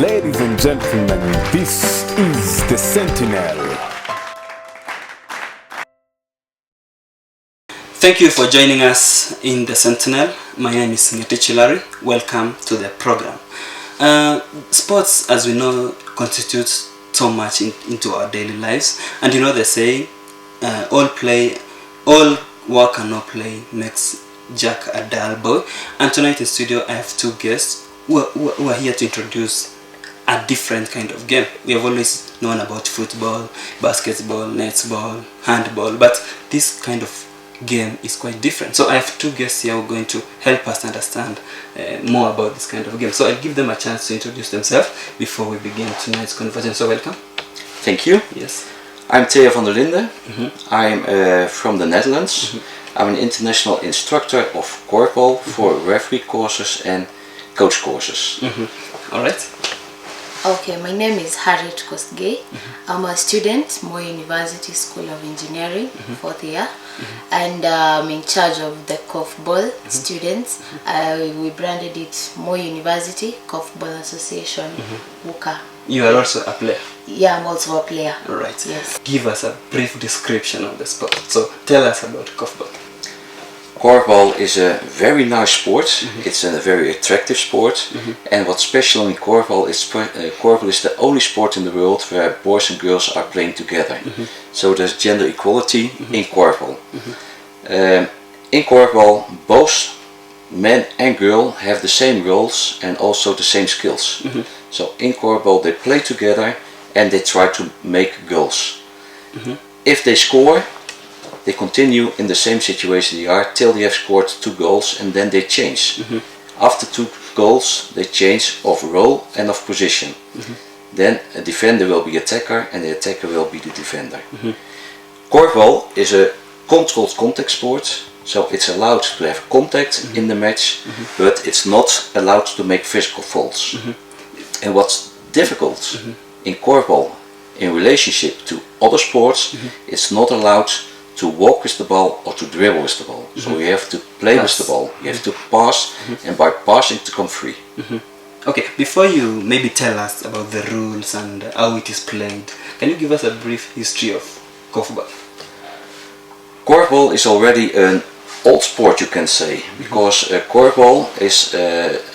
Ladies and gentlemen, this is the Sentinel. Thank you for joining us in the Sentinel. My name is Larry. Welcome to the program. Sports, as we know, constitutes so much into our daily lives. And you know the saying, all work and no play makes Jack a dull boy. And tonight in studio I have two guests who are here to introduce a different kind of game. We have always known about football, basketball, netball, handball, but this kind of game is quite different. So I have two guests here who are going to help us understand more about this kind of game. So I'll give them a chance to introduce themselves before we begin tonight's conversation. So welcome. Thank you. Yes. I'm Theo van der Linden. I'm from the Netherlands. I'm an international instructor of Korfball for referee courses and coach courses. All right. Okay, my name is Harriet Kosgei. I'm a student, Moi University School of Engineering, fourth year, and I'm in charge of the Korfball students. We branded it Moi University Korfball Association, WUKA. You are also a player. Yeah, I'm also a player. All right. Yes. Give us a brief description of the sport. So tell us about Korfball. Korfball is a very nice sport. It's a very attractive sport. And what's special in Korfball is Korfball is the only sport in the world where boys and girls are playing together. So there's gender equality in Korfball. In Korfball, both men and girl have the same roles and also the same skills. So in Korfball they play together and they try to make goals. If they score, they continue in the same situation they are till they have scored 2 goals, and then they change. After 2 goals they change of role and of position. Then a defender will be attacker and the attacker will be the defender. Korfball is a controlled contact sport, so it's allowed to have contact in the match, but it's not allowed to make physical faults. And what's difficult in Korfball in relationship to other sports, it's not allowed to walk with the ball or to dribble with the ball. So you have to play with the ball, you have to pass, and by passing to come free. Okay, before you maybe tell us about the rules and how it is played, can you give us a brief history of Korfball? Korfball is already an old sport, you can say, because Korfball is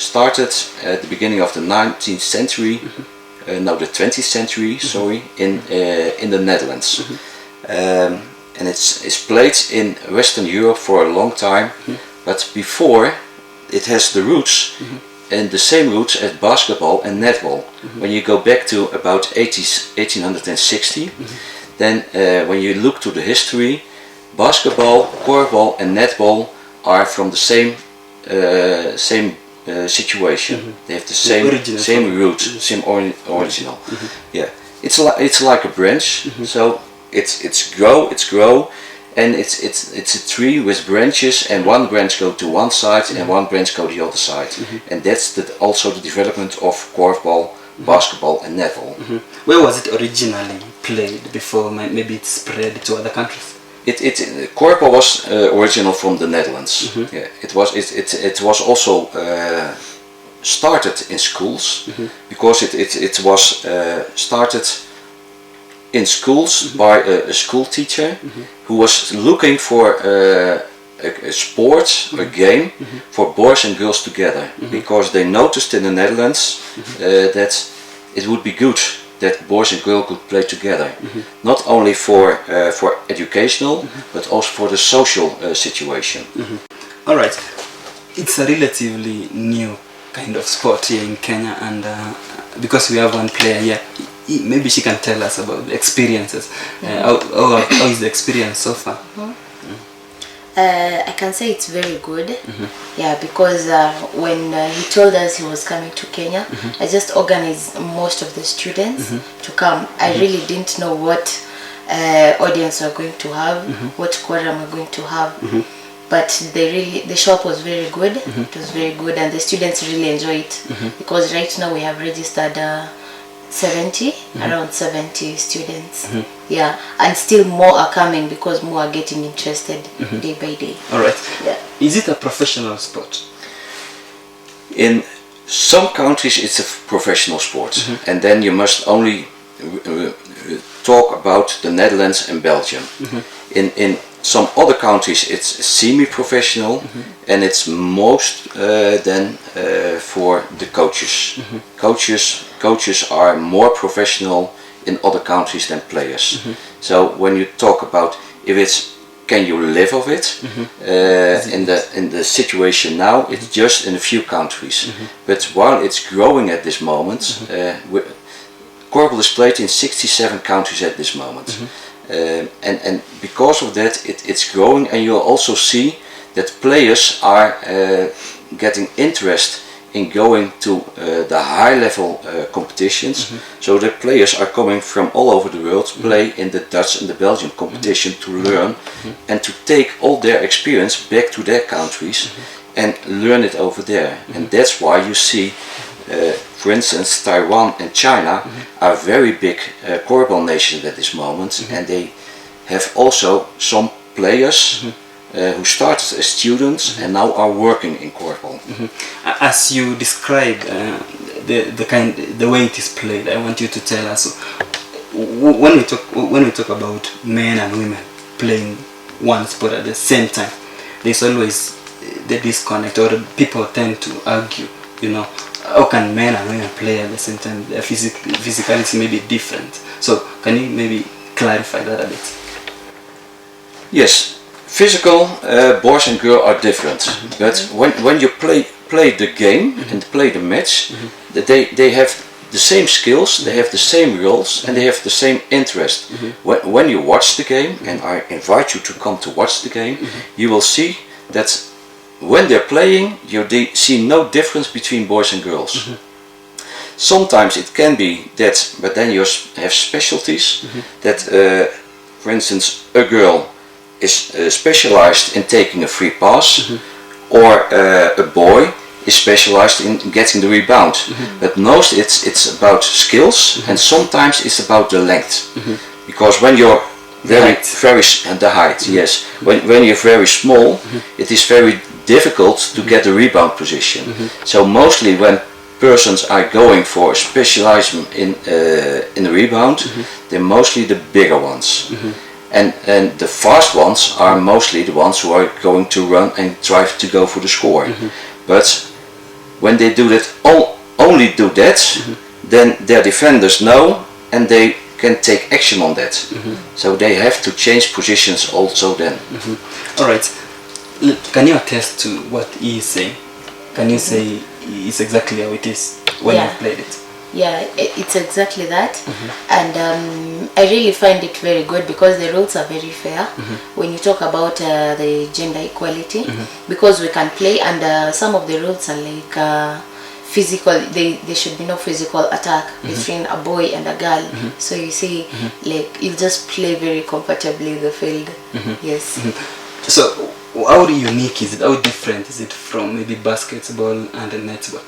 started at the beginning of the 19th century, no, the 20th century, sorry, in the Netherlands. And it's played in Western Europe for a long time, but before it has the roots and the same roots as basketball and netball. When you go back to about 1860, then when you look to the history, basketball, korfball and netball are from the same situation. They have the same roots, same original. Yeah, it's like a branch. So it's grow, and it's a tree with branches, and one branch go to one side and one branch go to the other side, and that's also the development of korfball, basketball and netball. Where was it originally played before maybe it spread to other countries? Korfball was original from the Netherlands. Yeah, it was also started in schools, because it was started in schools by a school teacher who was looking for a sport, a game for boys and girls together, because they noticed in the Netherlands that it would be good that boys and girls could play together, not only for educational, but also for the social situation. All right, it's a relatively new kind of sport here in Kenya, and because we have one player here, maybe she can tell us about the experiences. How is the experience so far? I can say it's very good. Yeah, because when he told us he was coming to Kenya, I just organized most of the students to come. I really didn't know what audience we're going to have, what quorum we're going to have. But the shop was very good. It was very good, and the students really enjoy it, because right now we have registered 70, around 70 students. Yeah, and still more are coming because more are getting interested day by day. All right. Yeah. Is it a professional sport? In Some countries it's a professional sport, and then you must only talk about the Netherlands and Belgium. In some other countries it's semi-professional, and it's most then for the coaches. Coaches are more professional in other countries than players. So when you talk about if it's can you live of it, in the situation now, it's just in a few countries. But while it's growing at this moment, korfball is played in 67 countries at this moment. And because of that, it's growing, and you'll also see that players are getting interest in going to the high level competitions. So the players are coming from all over the world to play in the Dutch and the Belgian competition to learn and to take all their experience back to their countries and learn it over there. And that's why you see, for instance, Taiwan and China are very big korfball nations at this moment, and they have also some players who started as students and now are working in korfball. As you describe the way it is played, I want you to tell us when we talk about men and women playing one sport at the same time, there's always the disconnect, or people tend to argue, you know, how can men and women play at the same time? Their physicality may be different. So can you maybe clarify that a bit? Yes. Physical, boys and girls are different, but when you play the game and play the match, they have the same skills, they have the same rules, and they have the same interest. When you watch the game, and I invite you to come to watch the game, you will see that when they're playing, you see no difference between boys and girls. Sometimes it can be that, but then you have specialties that, for instance, a girl is specialized in taking a free pass, or a boy is specialized in getting the rebound. But most it's about skills, and sometimes it's about the length. Because when you're very the height, yes. When you're very small, it is very difficult to get the rebound position. So mostly when persons are going for specialization in the rebound, they're mostly the bigger ones. And the fast ones are mostly the ones who are going to run and try to go for the score. But when they do that, only do that, then their defenders know and they can take action on that. So they have to change positions also then. Alright, can you attest to what he is saying? Can you say it's exactly how it is when you've played it? Yeah, it's exactly that, and I really find it very good because the rules are very fair when you talk about the gender equality, because we can play, and some of the rules are like physical. There should be no physical attack between a boy and a girl. So you see, like you just play very comfortably in the field. Yes. So how unique is it? How different is it from maybe basketball and netball?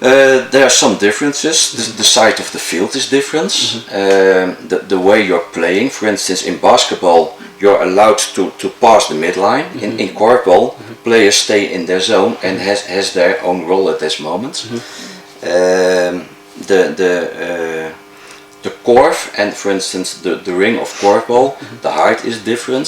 There are some differences. The side of the field is different. The way you're playing, for instance, in basketball, you're allowed to pass the midline. In korfball, players stay in their zone and has their own role at this moment. The korf and, for instance, the ring of korfball, the height is different.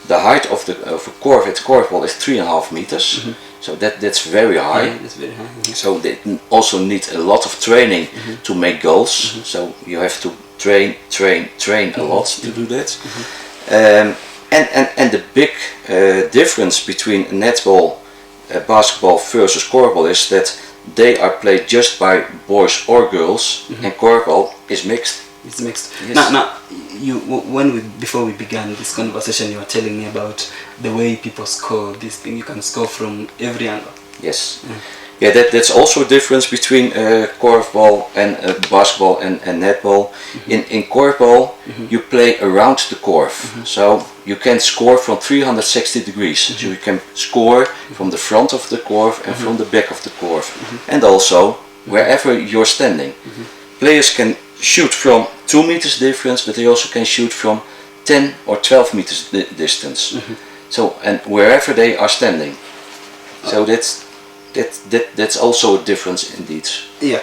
The height of a korf at korfball is 3.5 meters. So that's very high. Yeah, that's very high. So they also need a lot of training to make goals. So you have to train a lot to do that. And the big difference between netball, basketball versus korfball is that they are played just by boys or girls, and korfball is mixed. It's mixed. Yes. Now, before we began this conversation, you were telling me about the way people score this thing. You can score from every angle. Yes. Yeah, that's also a difference between korfball and basketball and netball. In korfball, you play around the korf, so you can score from 360 degrees. So you can score from the front of the korf and from the back of the korf, and also wherever you're standing. Players can shoot from 2 meters difference, but they also can shoot from 10 or 12 meters distance. So, and wherever they are standing. So that's that's also a difference indeed. Yeah.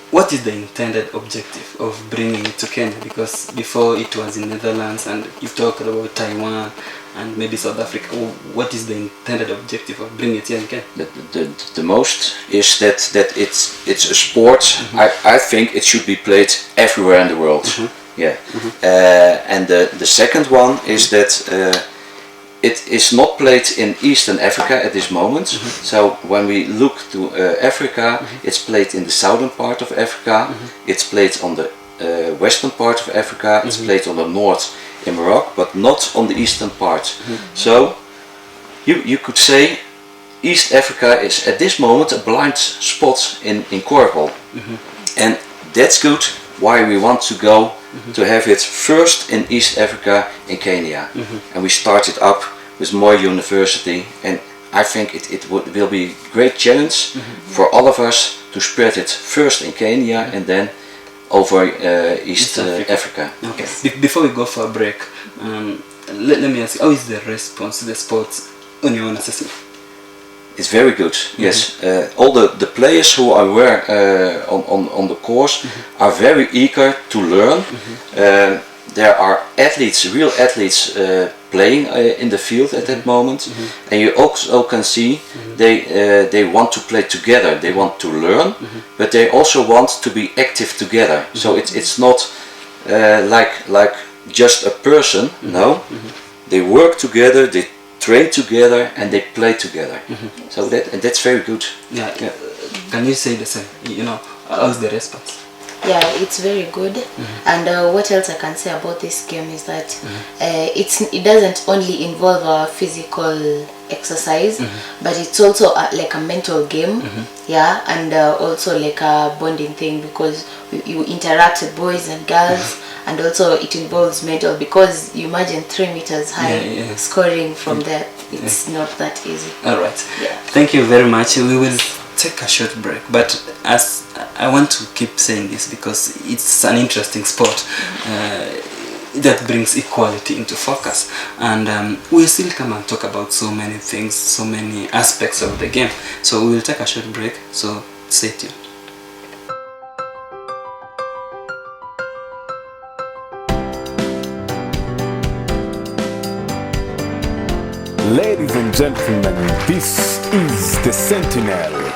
What is the intended objective of bringing it to Kenya? Because before it was in Netherlands, and you've talked about Taiwan and maybe South Africa. What is the intended objective of bringing it here in Kenya? The most is that it's a sport. I think it should be played everywhere in the world. Yeah. And the second one is that it is not played in Eastern Africa at this moment. So when we look to Africa, it's played in the southern part of Africa. It's played on the western part of Africa. It's played on the north in Morocco, but not on the eastern part. So you could say East Africa is at this moment a blind spot in korfball. And that's good why we want to go to have it first in East Africa in Kenya. And we started up with more university, and I think it will be a great challenge for all of us to spread it first in Kenya and then over East Africa. Okay. Before we go for a break, let me ask you, how is the response to the sports on your own assessment? It's very good, yes. All the players who are on the course are very eager to learn. There are athletes, real athletes, playing in the field at that moment, and you also can see they want to play together. They want to learn, but they also want to be active together. So it's not like just a person. No, they work together. They train together and they play together. So that's very good. Yeah. Can you say the same? You know, how's the response? Yeah, it's very good. And what else I can say about this game is that it doesn't only involve a physical exercise, but it's also like a mental game. Yeah, and also like a bonding thing, because you interact with boys and girls. And also it involves mental, because you imagine 3 meters high scoring from there. It's not that easy. Alright. Yeah. Thank you very much. We will take a short break, but as I want to keep saying this because it's an interesting sport that brings equality into focus, and we'll still come and talk about so many things, so many aspects of the game. So we will take a short break, so stay tuned. Ladies and gentlemen, this is the Sentinel.